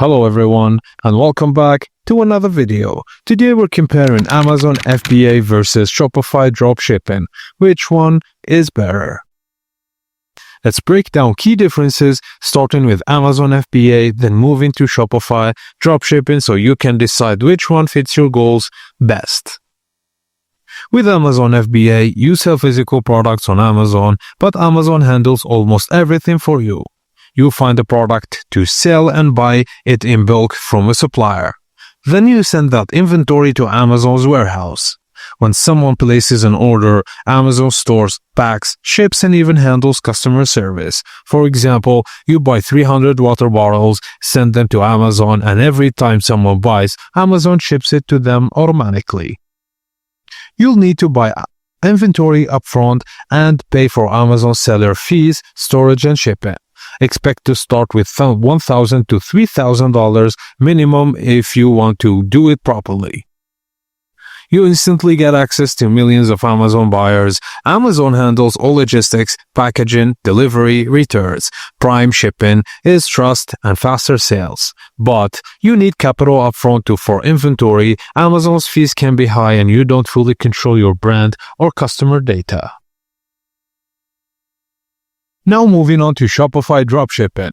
Hello everyone and welcome back to another video. Today we're comparing Amazon FBA versus Shopify Dropshipping. Which one is better? Let's break down key differences, starting with Amazon FBA, then moving to Shopify Dropshipping so you can decide which one fits your goals best. With Amazon FBA, you sell physical products on Amazon, but Amazon handles almost everything for you. You find a product to sell and buy it in bulk from a supplier. Then you send that inventory to Amazon's warehouse. When someone places an order, Amazon stores, packs, ships, and even handles customer service. For example, you buy 300 water bottles, send them to Amazon, and every time someone buys, Amazon ships it to them automatically. You'll need to buy inventory upfront and pay for Amazon seller fees, storage, and shipping. Expect to start with $1,000 to $3,000 minimum if you want to do it properly. You instantly get access to millions of Amazon buyers. Amazon handles all logistics, packaging, delivery, returns. Prime shipping is trust and faster sales. But you need capital upfront for inventory. Amazon's fees can be high and you don't fully control your brand or customer data. Now moving on to Shopify Dropshipping.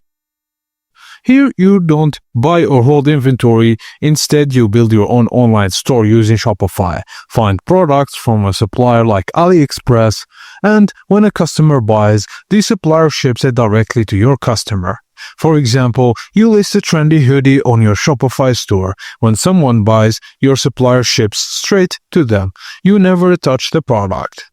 Here you don't buy or hold inventory, instead you build your own online store using Shopify. Find products from a supplier like AliExpress, and when a customer buys, the supplier ships it directly to your customer. For example, you list a trendy hoodie on your Shopify store. When someone buys, your supplier ships straight to them. You never touch the product.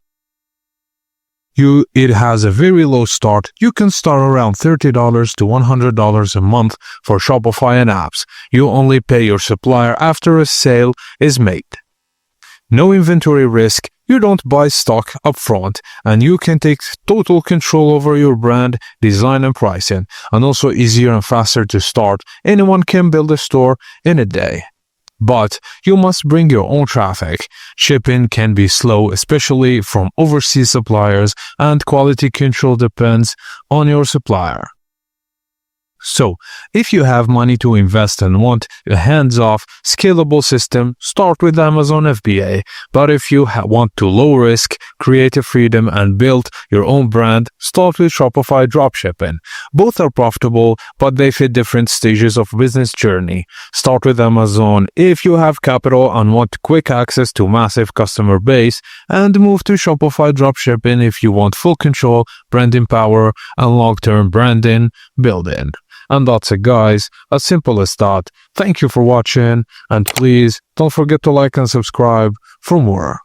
It has a very low start. You can start around $30 to $100 a month for Shopify and apps. You only pay your supplier after a sale is made. No inventory risk. You don't buy stock upfront, and you can take total control over your brand, design, and pricing. And also easier and faster to start. Anyone can build a store in a day. But you must bring your own traffic. Shipping can be slow, especially from overseas suppliers, and quality control depends on your supplier. So, if you have money to invest and want a hands-off, scalable system, start with Amazon FBA. But if you want to low-risk, creative freedom, and build your own brand, start with Shopify Dropshipping. Both are profitable, but they fit different stages of business journey. Start with Amazon if you have capital and want quick access to massive customer base, and move to Shopify Dropshipping if you want full control, branding power, and long-term branding building. And that's it, guys. As simple as that. Thank you for watching, and please don't forget to like and subscribe for more.